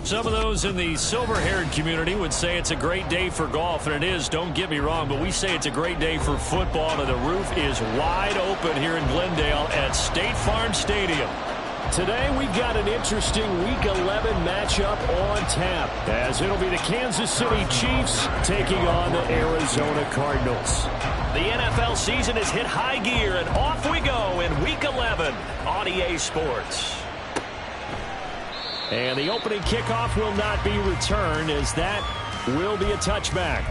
Some of those in the silver-haired community would say it's a great day for golf, and it is, don't get me wrong, but we say it's a great day for football, and the roof is wide open here in Glendale at State Farm Stadium. Today we've got an interesting Week 11 matchup on tap, as it'll be the Kansas City Chiefs taking on the Arizona Cardinals. The NFL season has hit high gear, and off we go in Week 11 on EA Sports. And the opening kickoff will not be returned, as that will be a touchback.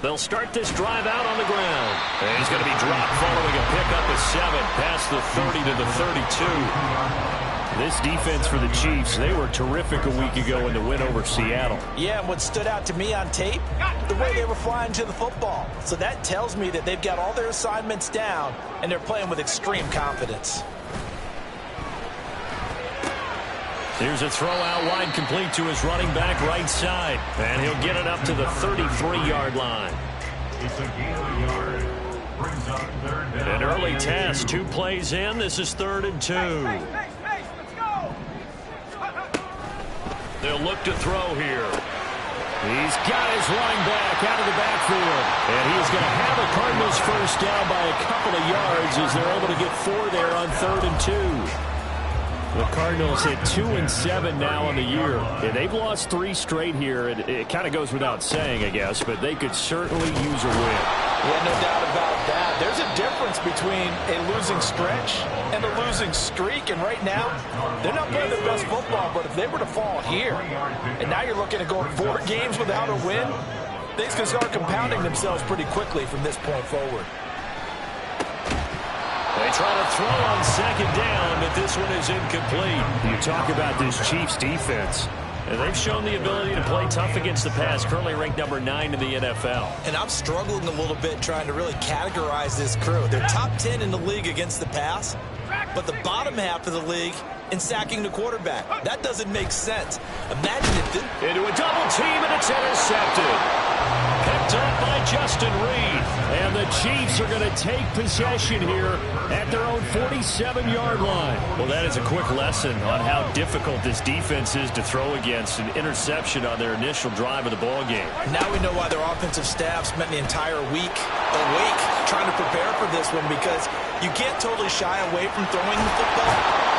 They'll start this drive out on the ground. And he's going to be dropped following a pickup of 7 past the 30 to the 32. This defense for the Chiefs, they were terrific a week ago in the win over Seattle. Yeah, and what stood out to me on tape, the way they were flying to the football. So that tells me that they've got all their assignments down, and they're playing with extreme confidence. Here's a throw out wide, complete to his running back right side. And he'll get it up to the 33-yard line. An early test, 2 plays in. This is 3rd and 2. They'll look to throw here. He's got his running back out of the backfield. And he's going to have the Cardinals first down by a couple of yards as they're able to get 4 there on 3rd and 2. The Cardinals hit 2-7 now on the year. And they've lost 3 straight here. It kind of goes without saying, I guess, but they could certainly use a win. Yeah, no doubt about that. There's a difference between a losing stretch and a losing streak. And right now, they're not playing their best football. But if they were to fall here, and now you're looking at going 4 games without a win, things can start compounding themselves pretty quickly from this point forward. They try to throw on 2nd down, but this one is incomplete. You talk about this Chiefs defense. And they've shown the ability to play tough against the pass, currently ranked number 9 in the NFL. And I'm struggling a little bit trying to really categorize this crew. They're top 10 in the league against the pass, but the bottom half of the league in sacking the quarterback. That doesn't make sense. Imagine if this... Into a double team, and it's intercepted. Picked up by Justin Reed. And the Chiefs are going to take possession here at their own 47-yard line. Well, that is a quick lesson on how difficult this defense is to throw against. An interception on their initial drive of the ball game. Now we know why their offensive staff spent the entire week awake trying to prepare for this one, because you can't totally shy away from throwing the football.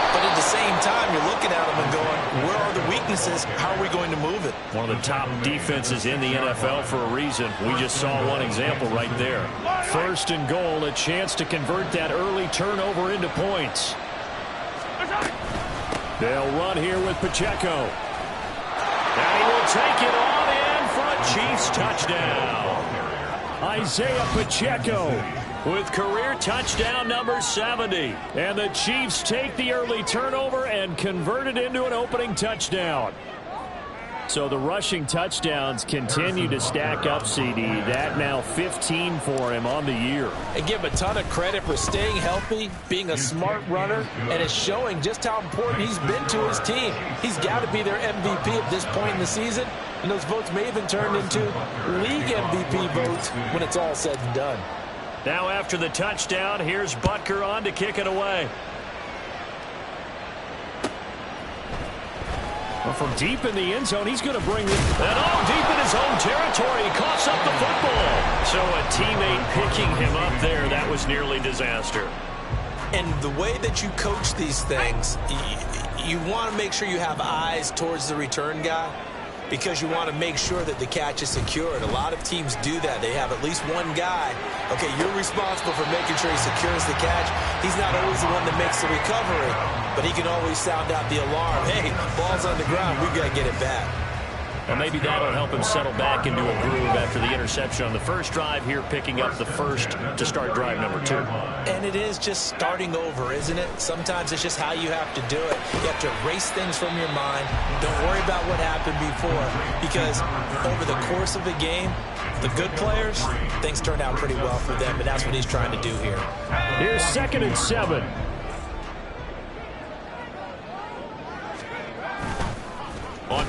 But at the same time, you're looking at them and going, where are the weaknesses? How are we going to move it? One of the top defenses in the NFL for a reason. We just saw one example right there. 1st and goal, a chance to convert that early turnover into points. They'll run here with Pacheco. And he will take it on in for a Chiefs touchdown. Isaiah Pacheco with career touchdown number 70. And the Chiefs take the early turnover and convert it into an opening touchdown. So the rushing touchdowns continue to stack up, CD. That now 15 for him on the year. And give him a ton of credit for staying healthy, being a smart runner, and it's showing just how important he's been to his team. He's got to be their MVP at this point in the season, and those votes may even turn into league MVP votes when it's all said and done. Now after the touchdown, here's Butker on to kick it away. Well, from deep in the end zone, he's going to bring it. And all deep in his own territory, he coughs up the football. So a teammate picking him up there, that was nearly disaster. And the way that you coach these things, you want to make sure you have eyes towards the return guy, because you want to make sure that the catch is secured. A lot of teams do that. They have at least one guy. Okay, you're responsible for making sure he secures the catch. He's not always the one that makes the recovery, but he can always sound out the alarm. Hey, ball's on the ground. We've got to get it back. Well, maybe that'll help him settle back into a groove after the interception on the first drive here, picking up the first to start drive number 2. And it is just starting over, isn't it? Sometimes it's just how you have to do it. You have to erase things from your mind. Don't worry about what happened before, because over the course of the game, the good players, things turn out pretty well for them, and that's what he's trying to do here. Here's 2nd and 7.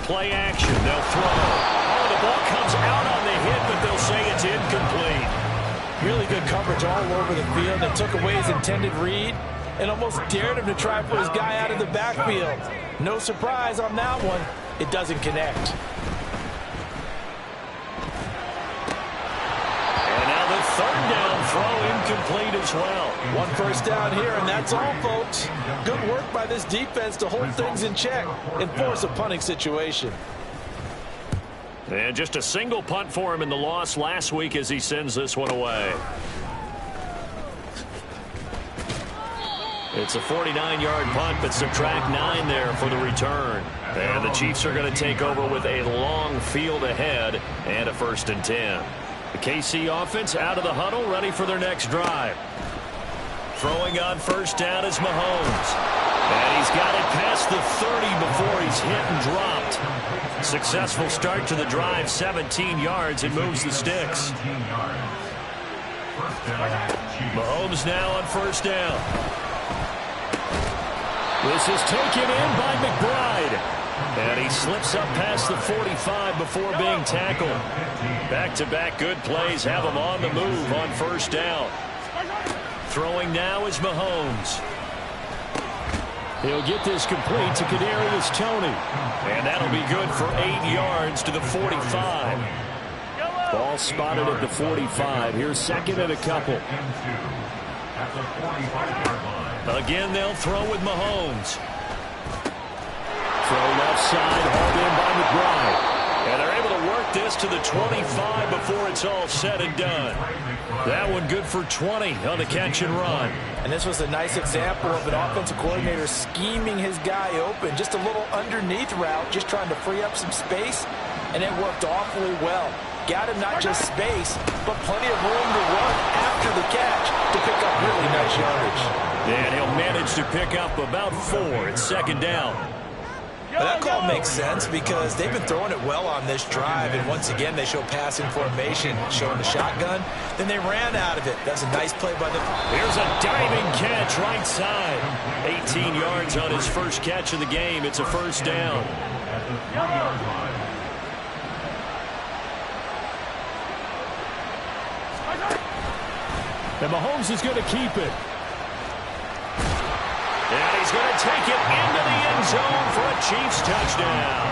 play action. They'll throw. Oh, the ball comes out on the hit, but they'll say it's incomplete. Really good coverage all over the field. They took away his intended read and almost dared him to try and put his guy out of the backfield. No surprise on that one. It doesn't connect. And now the third down throw incomplete as well. One first down here, and that's all, folks. Good work by this defense to hold things in check and force a punting situation. And just a single punt for him in the loss last week as he sends this one away. It's a 49-yard punt, but subtract 9 there for the return. And the Chiefs are going to take over with a long field ahead and a 1st and 10. The KC offense out of the huddle, ready for their next drive. Throwing on first down is Mahomes. And he's got it past the 30 before he's hit and dropped. Successful start to the drive, 17 yards, and moves the sticks. Mahomes now on first down. This is taken in by McBride. And he slips up past the 45 before being tackled. Back-to-back good plays have him on the move on first down. Throwing now is Mahomes. He'll get this complete to Kadarius Toney. And that'll be good for 8 yards to the 45. Ball spotted at the 45. Here's second and a couple. Again, they'll throw with Mahomes. Throw left side, hauled in by McBride. And they're able to work this to the 25 before it's all said and done. That one good for 20 on the catch and run. And this was a nice example of an offensive coordinator scheming his guy open. Just a little underneath route, just trying to free up some space. And it worked awfully well. Got him not just space, but plenty of room to run after the catch to pick up really nice yardage. And he'll manage to pick up about 4. It's second down. But that call makes sense because they've been throwing it well on this drive, and once again they show passing formation, showing the shotgun. Then they ran out of it. That's a nice play by the... Here's a diving catch right side. 18 yards on his first catch of the game. It's a first down. And Mahomes is going to keep it. And he's going to take it into the end zone for a Chiefs touchdown.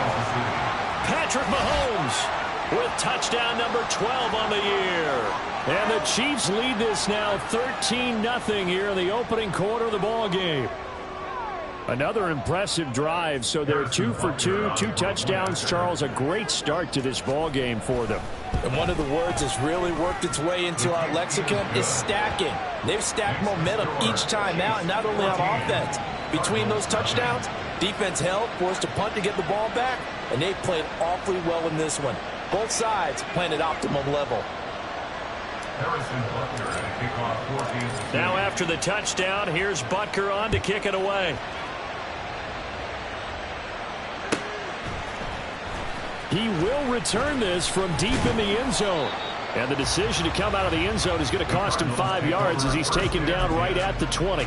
Patrick Mahomes with touchdown number 12 on the year. And the Chiefs lead this now 13-0 here in the opening quarter of the ball game. Another impressive drive, so they're 2 for 2, 2 touchdowns. Charles, a great start to this ball game for them. And one of the words that's really worked its way into our lexicon is stacking. They've stacked momentum each time out, and not only on offense. Between those touchdowns, defense held, forced to punt to get the ball back, and they've played awfully well in this one. Both sides playing at optimum level. Now after the touchdown, here's Butker on to kick it away. He will return this from deep in the end zone. And the decision to come out of the end zone is going to cost him 5 yards as he's taken down right at the 20.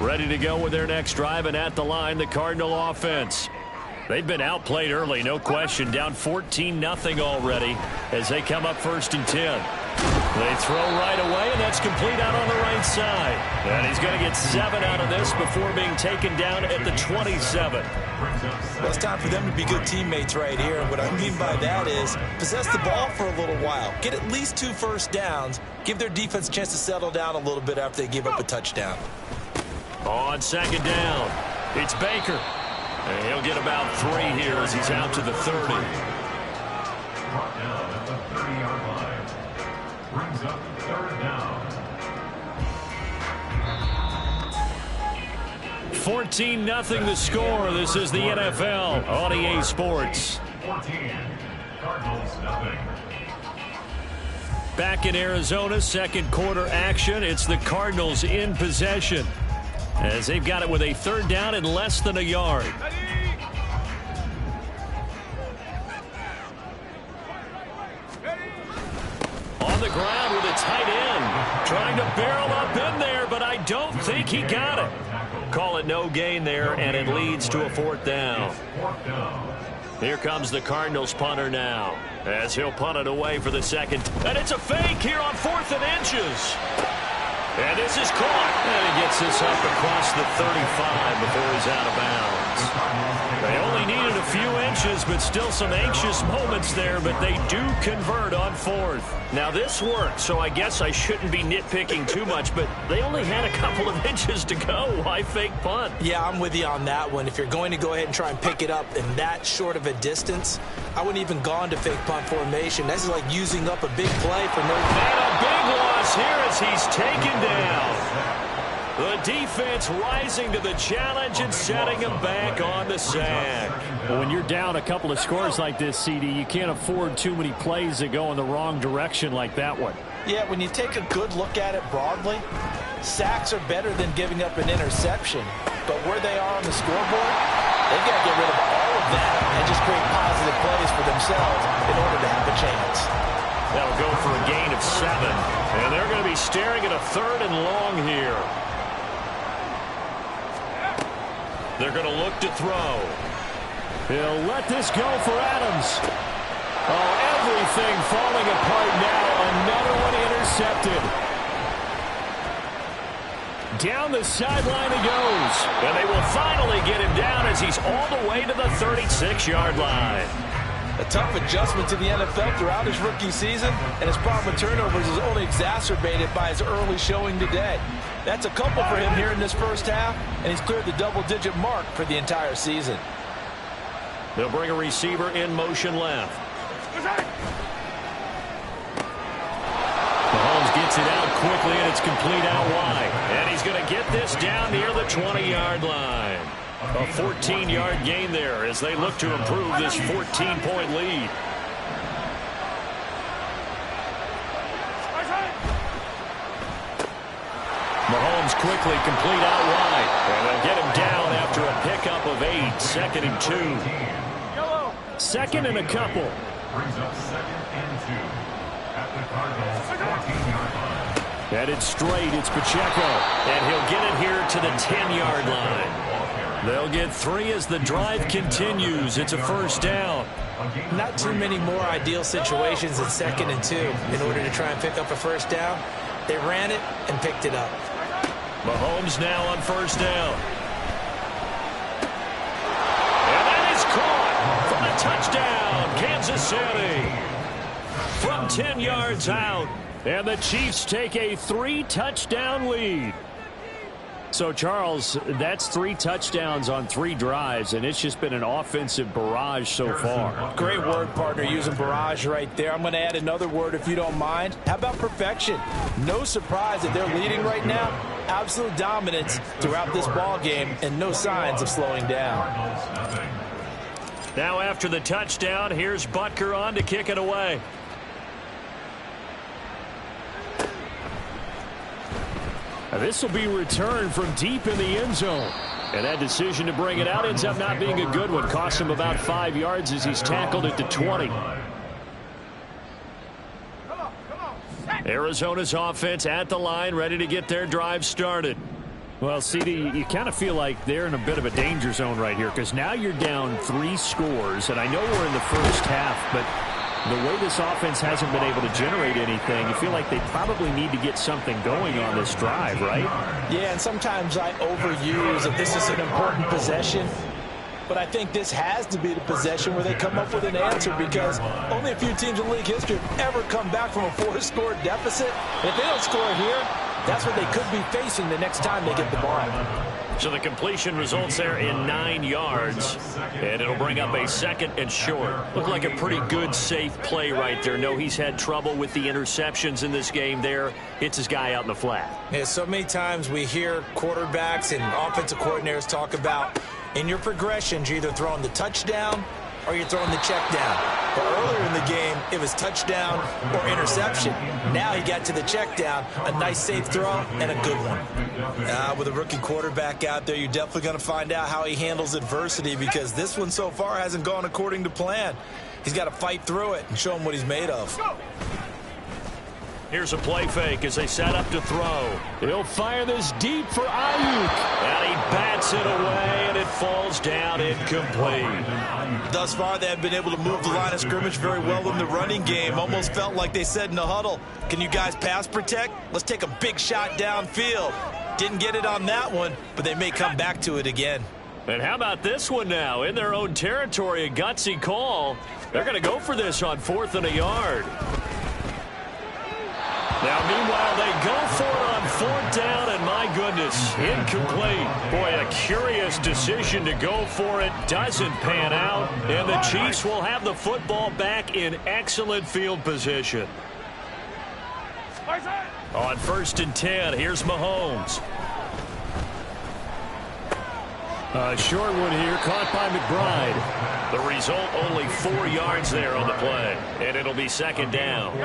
Ready to go with their next drive, and at the line, the Cardinal offense. They've been outplayed early, no question. Down 14-0 already as they come up 1st and 10. They throw right away, and that's complete out on the right side. And he's going to get 7 out of this before being taken down at the 27. Well, it's time for them to be good teammates right here. What I mean by that is possess the ball for a little while. Get at least 2 first downs. Give their defense a chance to settle down a little bit after they give up a touchdown. On second down, it's Baker. And he'll get about 3 here as he's out to the 30. Brought down at the 30-yard line. Brings up 3rd down. 14-0 the score. This is the NFL on EA Sports. 14. Cardinals nothing. Back in Arizona, second quarter action. It's the Cardinals in possession as they've got it with a third down and less than a yard. On the ground with a tight end. Trying to barrel up in there, but I don't think he got it. Call it no gain there, and it leads to a fourth down. Here comes the Cardinals punter now, as he'll punt it away for the second. And it's a fake here on 4th and inches. And this is caught. And he gets this up across the 35 before he's out of bounds. They only needed a few inches, but still some anxious moments there, but they do convert on 4th. Now this worked, so I guess I shouldn't be nitpicking too much, but they only had a couple of inches to go. Why fake punt? Yeah, I'm with you on that one. If you're going to go ahead and try and pick it up in that short of a distance, I wouldn't even gone to fake punt formation. This is like using up a big play for no. And a big loss here as he's taken down. The defense rising to the challenge and setting him back on the sack. Well, when you're down a couple of scores like this, CD, you can't afford too many plays that go in the wrong direction like that one. Yeah, when you take a good look at it broadly, sacks are better than giving up an interception. But where they are on the scoreboard, they've got to get rid of all of that and just create positive plays for themselves in order to have a chance. That'll go for a gain of 7. And they're going to be staring at a 3rd and long here. They're going to look to throw. He'll let this go for Adams. Oh, everything falling apart now. Another one intercepted. Down the sideline he goes. And they will finally get him down as he's all the way to the 36-yard line. A tough adjustment to the NFL throughout his rookie season, and his problem with turnovers is only exacerbated by his early showing today. That's a couple for him here in this first half, and he's cleared the double-digit mark for the entire season. They'll bring a receiver in motion left. Mahomes gets it out quickly, and it's complete out wide. And he's going to get this down near the 20-yard line. A 14-yard gain there as they look to improve this 14-point lead. Mahomes quickly complete out wide. And they'll get him down after a pickup of 8. 2nd and 2. Second and a couple. Brings up 2nd and 2 at the Cardinals 14-yard line. Headed straight, it's Pacheco. And he'll get it here to the 10-yard line. They'll get 3 as the drive continues. It's a first down. Not too many more ideal situations in 2nd and 2 in order to try and pick up a first down. They ran it and picked it up. Mahomes now on first down. And that is caught for the touchdown, Kansas City. From 10 yards out. And the Chiefs take a 3-touchdown lead. So, Charles, that's 3 touchdowns on 3 drives, and it's just been an offensive barrage so far. Great word, partner, using barrage right there. I'm going to add another word if you don't mind. How about perfection? No surprise that they're leading right now. Absolute dominance throughout this ball game and no signs of slowing down. Now after the touchdown, here's Butker on to kick it away. This will be returned from deep in the end zone. And that decision to bring it out ends up not being a good one. Cost him about 5 yards as he's tackled at the 20. Arizona's offense at the line, ready to get their drive started. Well, CD, you kind of feel like they're in a bit of a danger zone right here because now you're down 3 scores. And I know we're in the first half, but the way this offense hasn't been able to generate anything, you feel like they probably need to get something going on this drive, right? Yeah, and sometimes I overuse that this is an important possession. But I think this has to be the possession where they come up with an answer because only a few teams in league history have ever come back from a 4-score deficit. And if they don't score here, that's what they could be facing the next time they get the ball. So the completion results there in 9 yards, and it'll bring up a 2nd and short. Looked like a pretty good, safe play right there. No, he's had trouble with the interceptions in this game there. Hits his guy out in the flat. Yeah, so many times we hear quarterbacks and offensive coordinators talk about in your progressions, you're either throwing the touchdown or you're throwing the check down. But earlier in the game, it was touchdown or interception. Now he got to the check down, a nice safe throw, and a good one. With a rookie quarterback out there, you're definitely going to find out how he handles adversity, because this one so far hasn't gone according to plan. He's got to fight through it and show him what he's made of. Here's a play fake as they set up to throw. He'll fire this deep for Ayuk. And he bats it away, and it falls down incomplete. Thus far, they have been able to move the line of scrimmage very well in the running game. Almost felt like they said in the huddle, can you guys pass protect? Let's take a big shot downfield. Didn't get it on that one, but they may come back to it again. And how about this one now? In their own territory, a gutsy call. They're going to go for this on 4th and a yard. Now, meanwhile, they go for it on 4th down, and my goodness, incomplete. Boy, a curious decision to go for it. Doesn't pan out, and the Chiefs will have the football back in excellent field position. On 1st and 10, here's Mahomes. A short one here, caught by McBride. The result, only 4 yards there on the play, and it'll be 2nd down.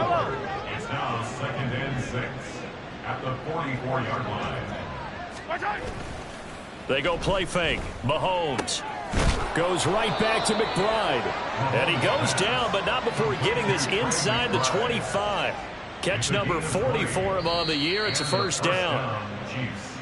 It's now 2nd and 6 at the 44-yard line. They go play fake. Mahomes goes right back to McBride. And he goes down, but not before getting this inside the 25. Catch number 40 for him on the year. It's a 1st down. Chiefs.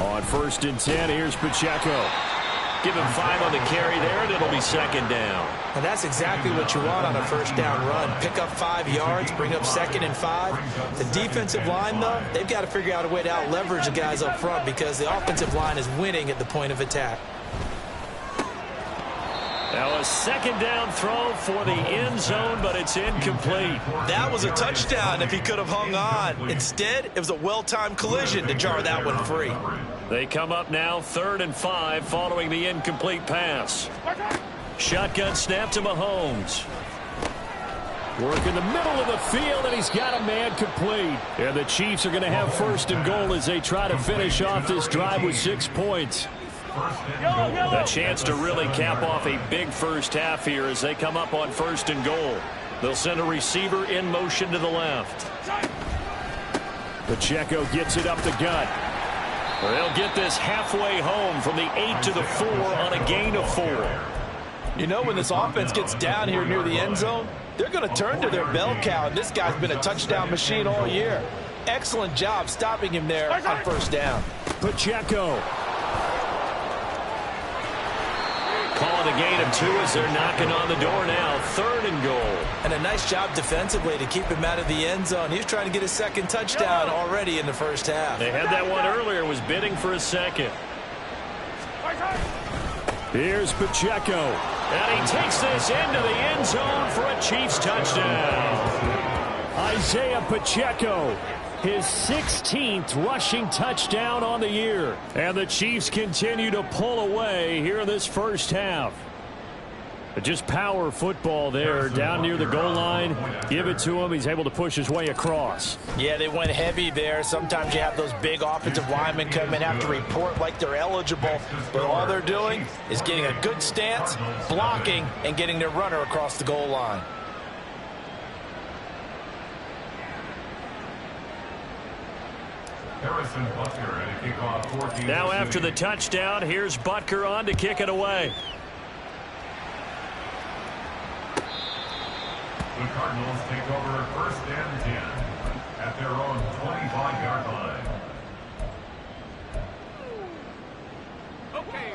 On 1st and 10, here's Pacheco. Give him 5 on the carry there, and it'll be 2nd down. And that's exactly what you want on a 1st down run. Pick up 5 yards, bring up 2nd and 5. The defensive line, though, they've got to figure out a way to out-leverage the guys up front, because the offensive line is winning at the point of attack. Now a 2nd down throw for the end zone, but it's incomplete. That was a touchdown if he could have hung on. Instead, it was a well-timed collision to jar that one free. They come up now 3rd and 5 following the incomplete pass. Shotgun snap to Mahomes. Work in the middle of the field, and he's got a man complete. And the Chiefs are going to have 1st and goal as they try to finish off this drive with 6 points. A chance to really cap off a big first half here as they come up on 1st and goal. They'll send a receiver in motion to the left. Pacheco gets it up the gut. They'll get this halfway home from the 8 to the 4 on a gain of 4. You know, when this offense gets down here near the end zone, they're going to turn to their bell cow, and this guy's been a touchdown machine all year. Excellent job stopping him there on 1st down. Pacheco. Calling a gain of 2 as they're knocking on the door now. 3rd and goal. And a nice job defensively to keep him out of the end zone. He was trying to get his 2nd touchdown already in the 1st half. They had that one earlier, was bidding for a 2nd. Here's Pacheco. And he takes this into the end zone for a Chiefs touchdown. Isaiah Pacheco, his 16th rushing touchdown on the year. And the Chiefs continue to pull away here in this 1st half. But just power football there down near the goal line. Give it to him. He's able to push his way across. Yeah, they went heavy there. Sometimes you have those big offensive linemen come in, have to report like they're eligible. But all they're doing is getting a good stance, blocking, and getting their runner across the goal line. Harrison Butker at a kickoff. Now after the touchdown, here's Butker on to kick it away. The Cardinals take over 1st and 10 at their own 25-yard line. Okay,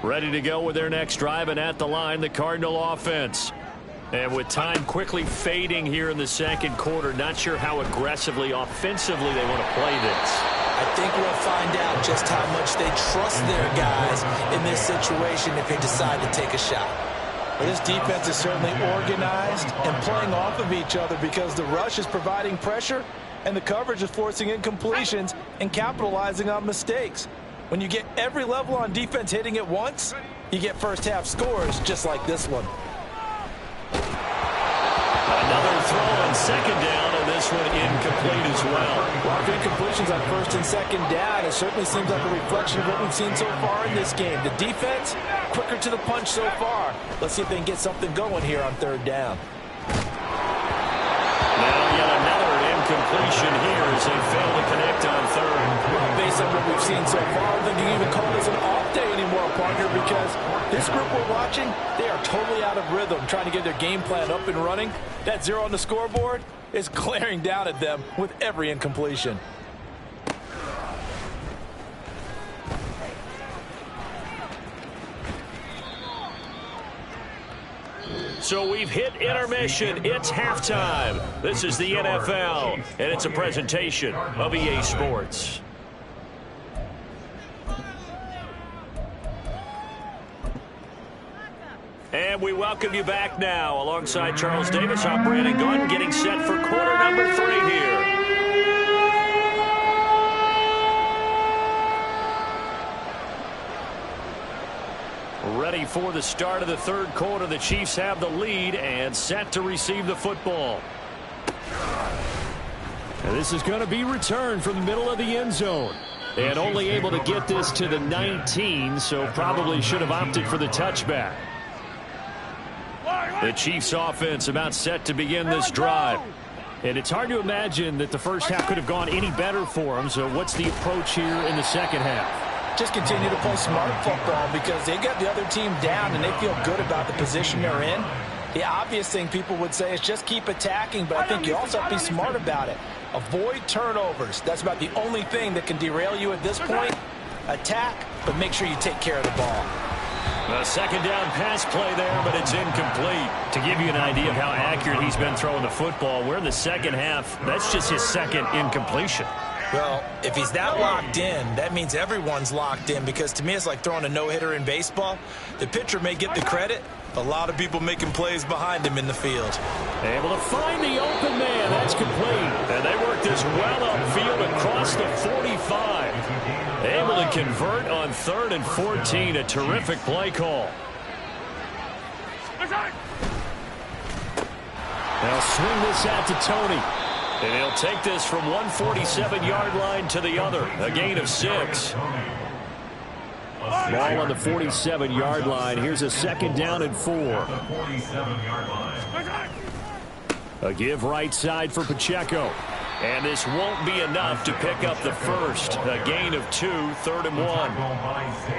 ready to go with their next drive, and at the line, the Cardinal offense. And with time quickly fading here in the 2nd quarter, not sure how aggressively, offensively they want to play this. I think we'll find out just how much they trust their guys in this situation if they decide to take a shot. Well, this defense is certainly organized and playing off of each other because the rush is providing pressure and the coverage is forcing incompletions and capitalizing on mistakes. When you get every level on defense hitting at once, you get first half scores just like this one. Another throw on second down, and this one incomplete as well. A lot of incompletions on first and second down. It certainly seems like a reflection of what we've seen so far in this game. The defense, quicker to the punch so far. Let's see if they can get something going here on third down. Now yet another incompletion here as they fail to connect on third. Well, based on what we've seen so far, I don't think you can even call this an off day anymore, partner, because this group we're watching, they are totally out of rhythm, trying to get their game plan up and running. That 0 on the scoreboard is glaring down at them with every incompletion. So we've hit intermission. It's halftime. This is the NFL, and it's a presentation of EA Sports. And we welcome you back now. Alongside Charles Davis, I'm Brandon Gunn, getting set for quarter number 3 here. Ready for the start of the third quarter. The Chiefs have the lead and set to receive the football. And this is going to be returned from the middle of the end zone. And only able to get this to the 19, so probably should have opted for the touchback. The Chiefs offense about set to begin this drive. And it's hard to imagine that the first half could have gone any better for them. So what's the approach here in the second half? Just continue to play smart football because they got the other team down and they feel good about the position they're in. The obvious thing people would say is just keep attacking, but I think you also have to be smart about it. Avoid turnovers. That's about the only thing that can derail you at this point. Attack, but make sure you take care of the ball. A second down pass play there, but it's incomplete. To give you an idea of how accurate he's been throwing the football, we're in the second half. That's just his second incompletion. Well, if he's that locked in, that means everyone's locked in, because to me it's like throwing a no-hitter in baseball. The pitcher may get the credit. A lot of people making plays behind him in the field. Able to find the open man. That's complete. And they work this well upfield across the 45. Able to convert on 3rd and 14. A terrific play call. They'll swing this out to Tony. And he'll take this from 147-yard line to the other. A gain of 6. Ball on the 47-yard line. Here's a second down and 4. A give right side for Pacheco. And this won't be enough to pick up the first. A gain of 2, 3rd and 1.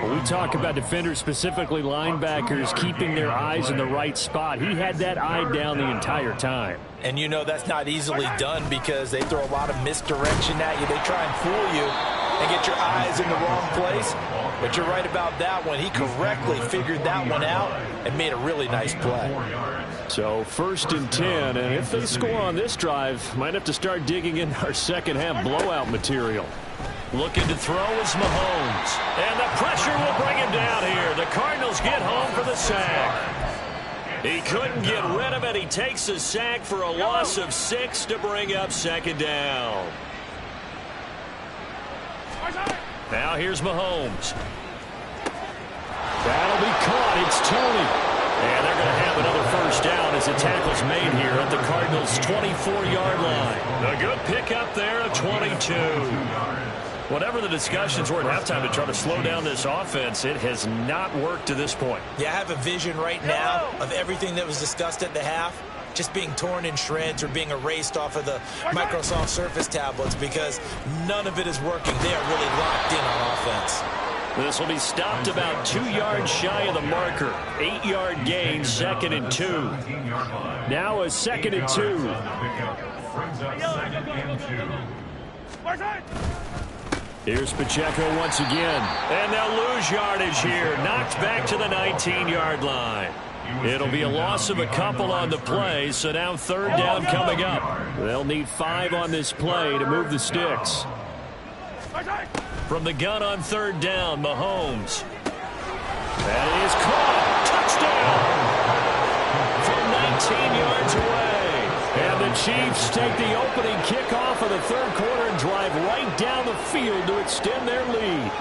When we talk about defenders, specifically linebackers, keeping their eyes in the right spot, he had that eye down the entire time. And you know that's not easily done because they throw a lot of misdirection at you. They try and fool you and get your eyes in the wrong place. But you're right about that one. He correctly figured that one out and made a really nice play. So 1st and 10, and if they score on this drive, might have to start digging in our second half blowout material. Looking to throw is Mahomes. And the pressure will bring him down here. The Cardinals get home for the sack. He couldn't get rid of it. He takes a sack for a loss of 6 to bring up second down. Now here's Mahomes. That'll be caught. It's Tony. And they're going to have another first down as the tackle's made here at the Cardinals' 24-yard line. A good pickup there of 22. Whatever the discussions were at halftime to try to slow down this offense, it has not worked to this point. Yeah, I have a vision right now of everything that was discussed at the half just being torn in shreds or being erased off of the Microsoft Surface tablets because none of it is working. They are really locked in on offense. This will be stopped about 2 yards shy of the marker. 8-yard gain, 2nd and 2. Now a 2nd and 2. Here's Pacheco once again. And they'll lose yardage here. Knocked back to the 19-yard line. It'll be a loss of a couple on the play, so now 3rd down coming up. They'll need 5 on this play to move the sticks. From the gun on 3rd down, Mahomes. That is caught. Touchdown! From 19 yards away. And the Chiefs take the opening kickoff of the third quarter and drive right down the field to extend their lead.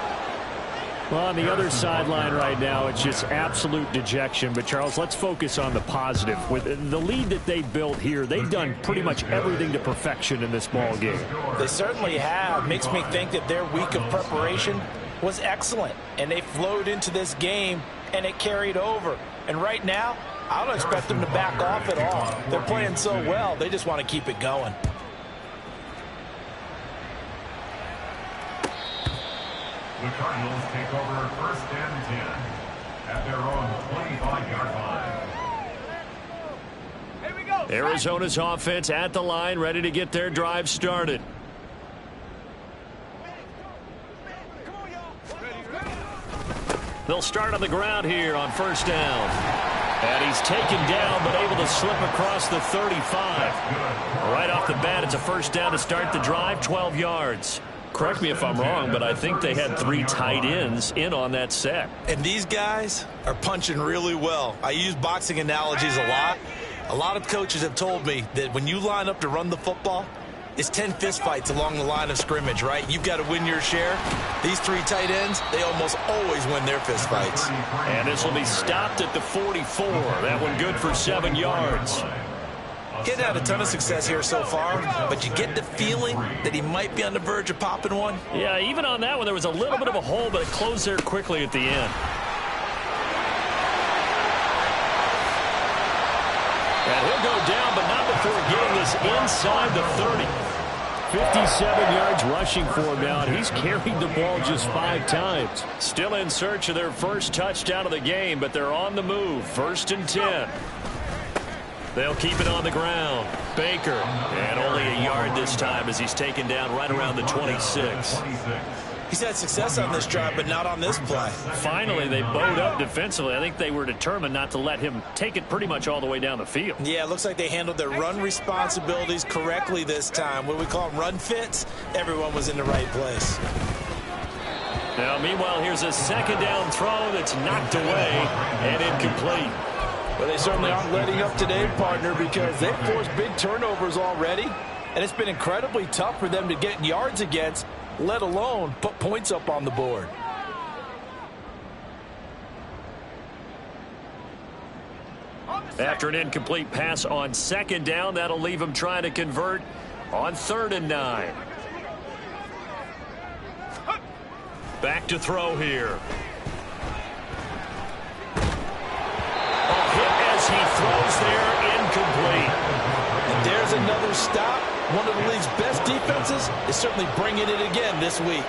Well, on the other sideline right now, it's just absolute dejection. But, Charles, let's focus on the positive. With the lead that they built here, they've done pretty much everything to perfection in this ball game. They certainly have. Makes me think that their week of preparation was excellent. And they flowed into this game, and it carried over. And right now, I don't expect them to back off at all. They're playing so well, they just want to keep it going. The Cardinals take over 1st and 10 at their own 25-yard line. Here we go. Arizona's offense at the line, ready to get their drive started. They'll start on the ground here on 1st down. And he's taken down, but able to slip across the 35. Right off the bat, it's a 1st down to start the drive, 12 yards. Correct me if I'm wrong, but I think they had 3 tight ends in on that set. And these guys are punching really well. I use boxing analogies a lot. A lot of coaches have told me that when you line up to run the football, it's 10 fistfights along the line of scrimmage, right? You've got to win your share. These 3 tight ends, they almost always win their fistfights. And this will be stopped at the 44. That one good for 7 yards. Getting had a ton of success here so far, but you get the feeling that he might be on the verge of popping one. Yeah, even on that one, there was a little bit of a hole, but it closed there quickly at the end. And he'll go down, but not before getting this inside the 30. 57 yards rushing for him now, and he's carried the ball just 5 times. Still in search of their first touchdown of the game, but they're on the move. 1st and 10. They'll keep it on the ground. Baker, and only a yard this time as he's taken down right around the 26. He's had success on this drive, but not on this play. Finally, they bowed up defensively. I think they were determined not to let him take it pretty much all the way down the field. Yeah, it looks like they handled their run responsibilities correctly this time. What we call them run fits, everyone was in the right place. Now, meanwhile, here's a 2nd down throw that's knocked away and incomplete. Well, they certainly aren't letting up today, partner, because they've forced big turnovers already, and it's been incredibly tough for them to get yards against, let alone put points up on the board. After an incomplete pass on 2nd down, that'll leave him trying to convert on 3rd and 9. Back to throw here. He throws there, incomplete. And there's another stop. One of the league's best defenses is certainly bringing it again this week.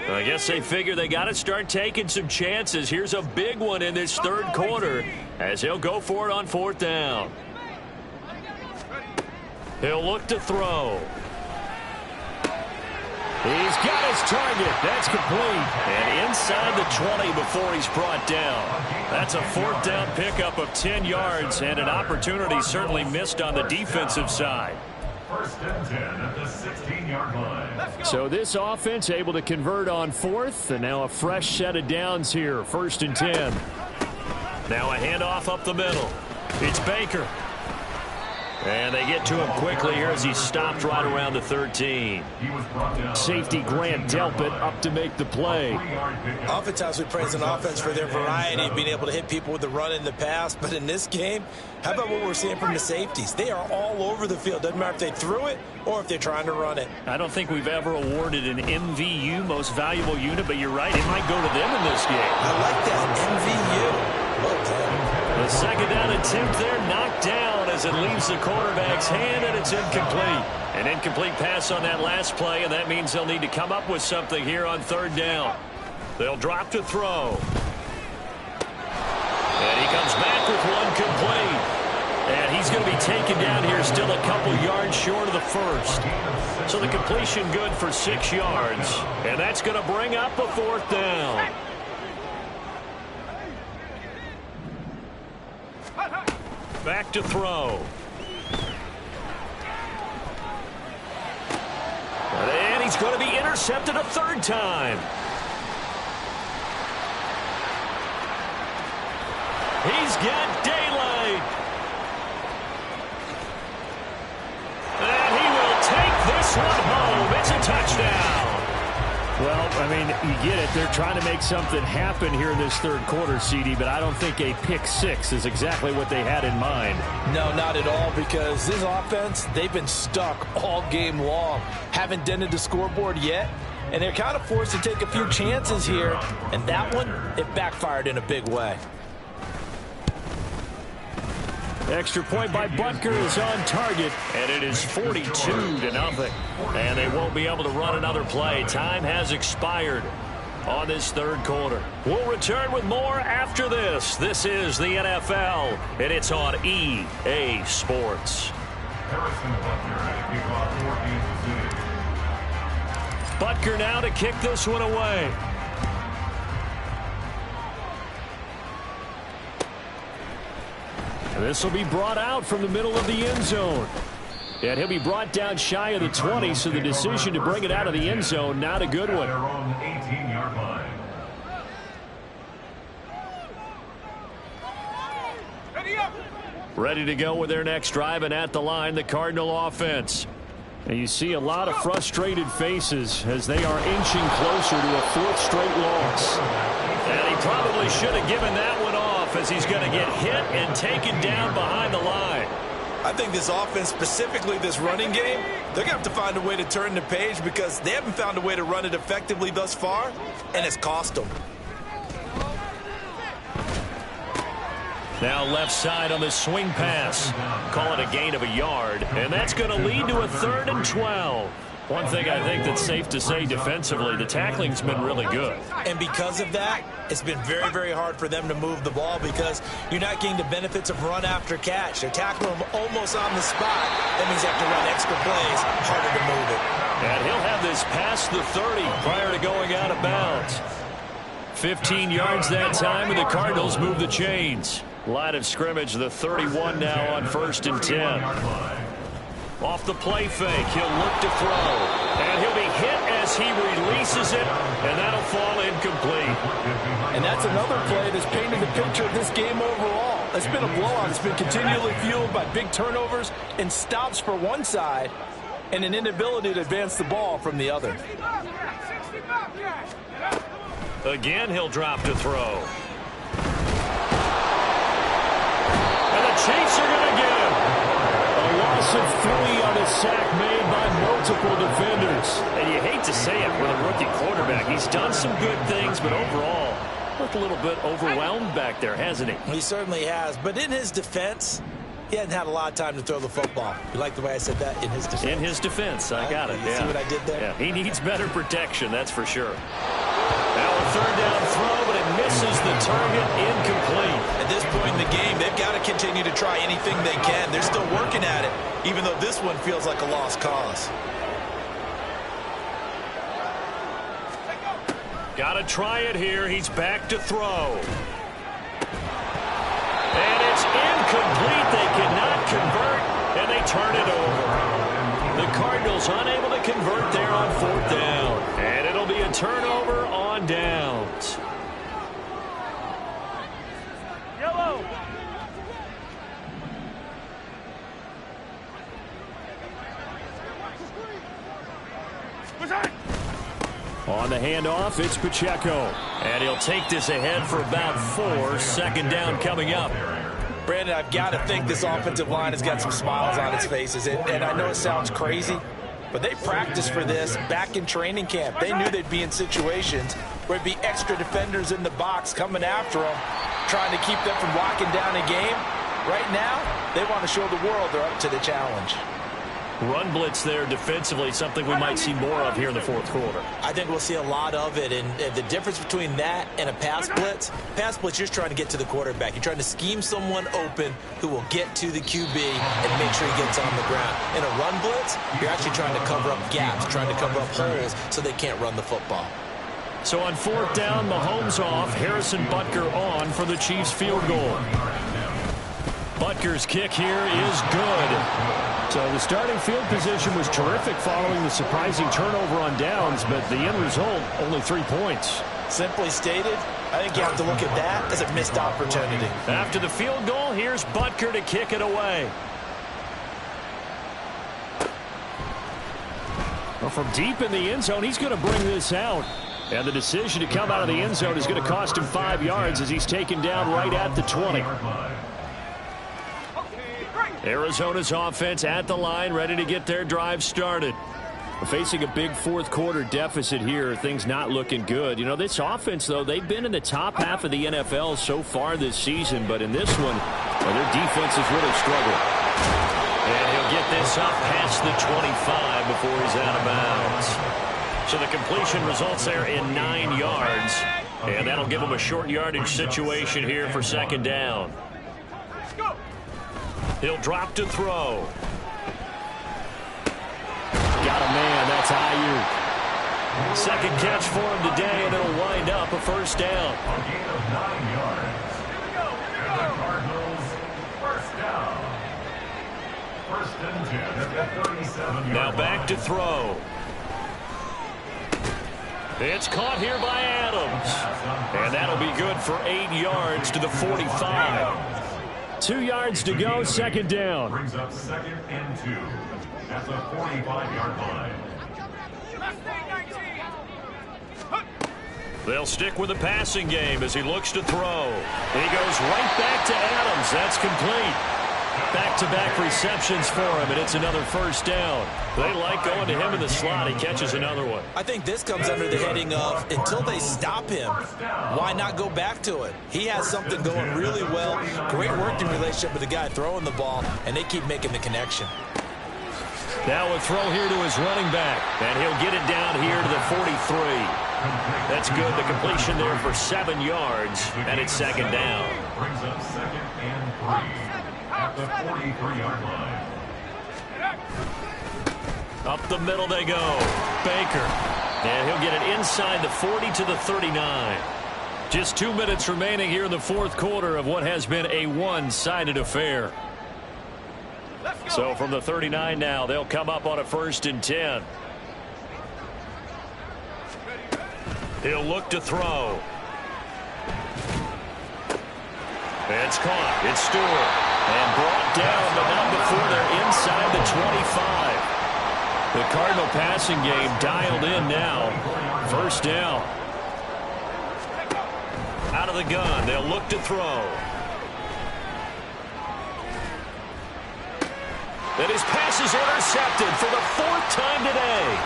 I guess they figure they got to start taking some chances. Here's a big one in this 3rd quarter as he'll go for it on 4th down. He'll look to throw. He's got his target. That's complete. And inside the 20 before he's brought down. That's a 4th down pickup of 10 yards and an opportunity certainly missed on the defensive side. 1st and 10 at the 16-yard line. So this offense able to convert on 4th, and now a fresh set of downs here. 1st and 10. Now a handoff up the middle. It's Baker. And they get to him quickly here as he stopped right around the 13. Safety Grant Delpit up to make the play. Oftentimes we praise an offense for their variety of being able to hit people with the run in the pass. But in this game, how about what we're seeing from the safeties? They are all over the field. Doesn't matter if they threw it or if they're trying to run it. I don't think we've ever awarded an MVU, most valuable unit, but you're right, it might go to them in this game. I like that, MVU. Well done. The 2nd down attempt there knocked down as it leaves the quarterback's hand, and it's incomplete. An incomplete pass on that last play, and that means they'll need to come up with something here on 3rd down. They'll drop to throw. And he comes back with one complete. And he's going to be taken down here still a couple yards short of the 1st. So the completion good for 6 yards. And that's going to bring up a 4th down. Back to throw. he's going to be intercepted a third time. He's got daylight. And he will take this one home. It's a touchdown. Well, I mean, you get it. They're trying to make something happen here in this third quarter, CD, but I don't think a pick six is exactly what they had in mind. No, not at all, because this offense, they've been stuck all game long. Haven't dented the scoreboard yet, and they're kind of forced to take a few chances here, and that one, it backfired in a big way. Extra point by Butker is on target, and it is 42-0. And they won't be able to run another play. Time has expired on this third quarter. We'll return with more after this. This is the NFL, and it's on EA Sports. Harrison Butker at kickoff for Kansas City. Butker now to kick this one away. This will be brought out from the middle of the end zone. And he'll be brought down shy of the 20, so the decision to bring it out of the end zone, not a good one. Their own 18-yard line. Ready to go with their next drive, and at the line, the Cardinal offense. And you see a lot of frustrated faces as they are inching closer to a fourth straight loss. And he probably should have given that one off, as he's going to get hit and taken down behind the line. I think this offense, specifically this running game, they're going to have to find a way to turn the page because they haven't found a way to run it effectively thus far, and it's cost them. Now left side on the swing pass. Call it a gain of a yard, and that's going to lead to a 3rd and 12. One thing I think that's safe to say defensively, the tackling's been really good. And because of that, it's been very, very hard for them to move the ball because you're not getting the benefits of run after catch. They're tackling them almost on the spot. That means they have to run extra plays, harder to move it. And he'll have this past the 30 prior to going out of bounds. 15 yards that time, and the Cardinals move the chains. Line of scrimmage, the 31 now on 1st and 10. Off the play fake, he'll look to throw. And he'll be hit as he releases it, and that'll fall incomplete. And that's another play that's painted the picture of this game overall. It's been a blowout. It's been continually fueled by big turnovers and stops for one side and an inability to advance the ball from the other. Again, he'll drop to throw. And the Chiefs are going to get him. A loss of 3 on a sack made by multiple defenders. And you hate to say it with a rookie quarterback. He's done some good things, but overall, looked a little bit overwhelmed back there, hasn't he? He certainly has. But in his defense, he hasn't had a lot of time to throw the football. You like the way I said that? In his defense. In his defense, I got it. You see what I did there? Yeah, he needs better protection, that's for sure. Now a 3rd down throw, but it misses the target, incomplete. At this point in the game, they've got to continue to try anything they can. They're still working at it, even though this one feels like a lost cause. Got to try it here. He's back to throw. And it's incomplete. They cannot convert, and they turn it over. The Cardinals unable to convert there on 4th down. And it'll be a turnover on downs. Yellow. On the handoff, it's Pacheco. And he'll take this ahead for about 4. 2nd down coming up. Brandon, I've got to think this offensive line has got some smiles on its faces. And I know it sounds crazy, but they practiced for this back in training camp. They knew they'd be in situations where it'd be extra defenders in the box coming after them, trying to keep them from locking down a game. Right now, they want to show the world they're up to the challenge. Run blitz there defensively, something we might see more of here in the 4th quarter. I think we'll see a lot of it, and the difference between that and a pass blitz, you're just trying to get to the quarterback. You're trying to scheme someone open who will get to the QB and make sure he gets on the ground. In a run blitz, you're actually trying to cover up gaps, trying to cover up holes so they can't run the football. So on 4th down, Mahomes off, Harrison Butker on for the Chiefs field goal. Butker's kick here is good. So the starting field position was terrific following the surprising turnover on downs, but the end result, only 3 points. Simply stated, I think you have to look at that as a missed opportunity. After the field goal, here's Butker to kick it away. Well, from deep in the end zone, he's going to bring this out. And the decision to come out of the end zone is going to cost him 5 yards as he's taken down right at the 20. Arizona's offense at the line, ready to get their drive started. Facing a big fourth-quarter deficit here, things not looking good. You know, this offense, though, they've been in the top half of the NFL so far this season, but in this one, well, their defense has really struggled. And he'll get this up past the 25 before he's out of bounds. So the completion results there in 9 yards, and that'll give him a short yardage situation here for second down. He'll drop to throw. Got a man, that's Ayuk. Second catch for him today, and it'll wind up a first down. A gain of 9 yards. And the Cardinals, first down. First and 10 at the 37-yard Now back to throw. It's caught here by Adams. And that'll be good for 8 yards to the 45. 2 yards to go, second down. Brings up second and 2 at the 45-yard line. They'll stick with the passing game as he looks to throw. He goes right back to Adams. That's complete. Back-to-back receptions for him, and it's another first down. They like going to him in the slot. He catches another one. I think this comes under the heading of until they stop him, why not go back to it? He has something going really well. Great working relationship with the guy throwing the ball, and they keep making the connection. Now a throw here to his running back, and he'll get it down here to the 43. That's good. The completion there for 7 yards, and it's second down. Brings up second and 3 at the 43-yard line. Up the middle they go. Baker. And he'll get it inside the 40 to the 39. Just 2 minutes remaining here in the fourth quarter of what has been a one-sided affair. So from the 39 now, they'll come up on a first and 10. He'll look to throw. It's caught. It's Stewart. And brought down, but not before they're inside the 25. The Cardinal passing game dialed in now. First down. Out of the gun. They'll look to throw. And his pass is intercepted for the 4th time today.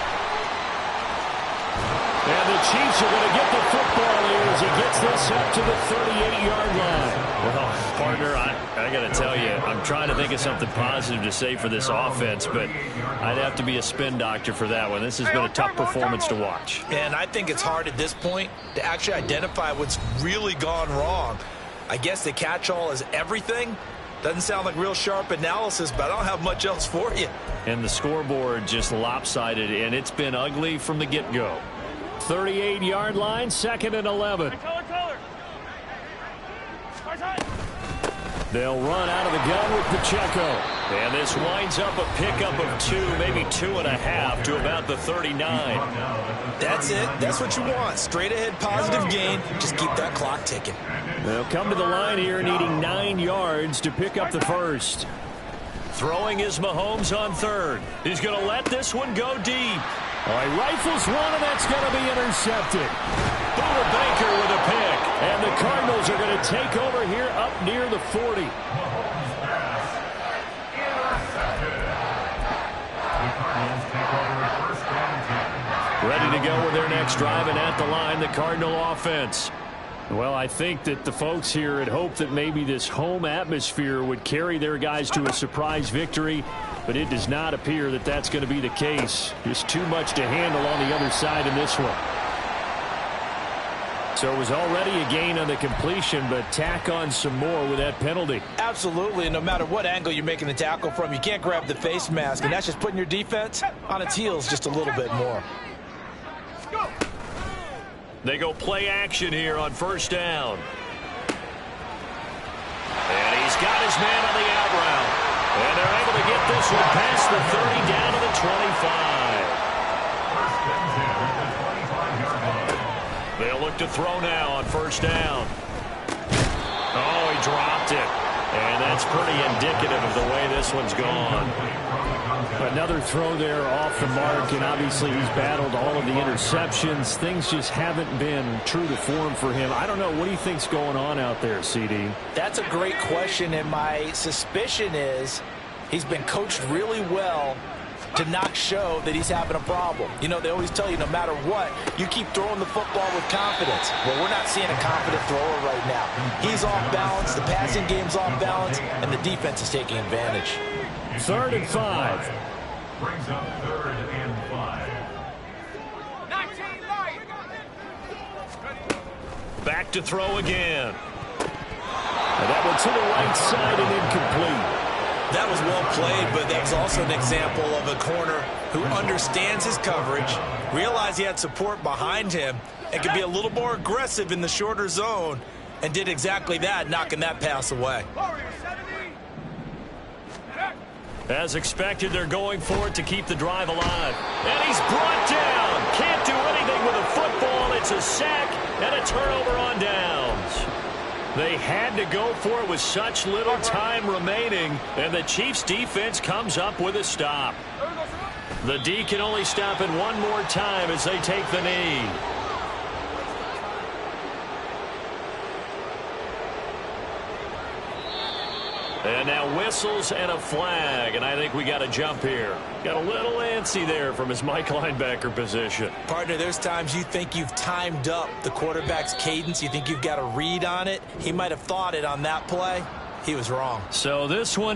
And the Chiefs are going to get the football here as he gets this up to the 38-yard line. Well, partner, I got to tell you, I'm trying to think of something positive to say for this offense, but I'd have to be a spin doctor for that one. This has been a tough performance to watch. And I think it's hard at this point to actually identify what's really gone wrong. I guess the catch-all is everything. Doesn't sound like real sharp analysis, but I don't have much else for you. And the scoreboard just lopsided, and it's been ugly from the get-go. 38-yard line, second and 11. They'll run out of the gun with Pacheco. And this winds up a pickup of 2, maybe 2.5 to about the 39. That's it. That's what you want. Straight ahead positive gain. Just keep that clock ticking. They'll come to the line here needing 9 yards to pick up the first. Throwing is Mahomes on third. He's going to let this one go deep. All right, rifles one, and that's going to be intercepted. Buda Baker with a pick. And the Cardinals are going to take over here up near the 40. Mahomes pass intercepted. The Cardinals take over at first and 10. Ready to go with their next drive, and at the line, the Cardinal offense. Well, I think that the folks here had hoped that maybe this home atmosphere would carry their guys to a surprise victory, but it does not appear that that's going to be the case. Just too much to handle on the other side in this one. So it was already a gain on the completion, but tack on some more with that penalty. Absolutely, and no matter what angle you're making the tackle from, you can't grab the face mask, and that's just putting your defense on its heels just a little bit more. They go play action here on first down. And he's got his man on the out route. And they're able to get this one past the 30 down to the 25. They'll look to throw now on first down. Oh, he dropped it. And that's pretty indicative of the way this one's gone. Another throw there off the mark, and obviously he's battled all of the interceptions. Things just haven't been true to form for him. I don't know. What do you think's going on out there, CD? That's a great question, and my suspicion is he's been coached really well to not show that he's having a problem. You know, they always tell you no matter what, you keep throwing the football with confidence. Well, we're not seeing a confident thrower right now. He's off balance, the passing game's off balance, and the defense is taking advantage. 3rd and 5. Brings up 3rd and 5. Back to throw again. And that one to the right side and incomplete. That was well played, but that was also an example of a corner who understands his coverage, realized he had support behind him, and could be a little more aggressive in the shorter zone, and did exactly that, knocking that pass away. As expected, they're going for it to keep the drive alive. And he's brought down. Can't do anything with a football. It's a sack and a turnover on downs. They had to go for it with such little time remaining, and the Chiefs' defense comes up with a stop. The D can only stop it one more time as they take the knee. And now whistles and a flag, and I think we got a jump here. Got a little antsy there from his Mike linebacker position. Partner, there's times you think you've timed up the quarterback's cadence. You think you've got a read on it. He might have thought it on that play. He was wrong. So this one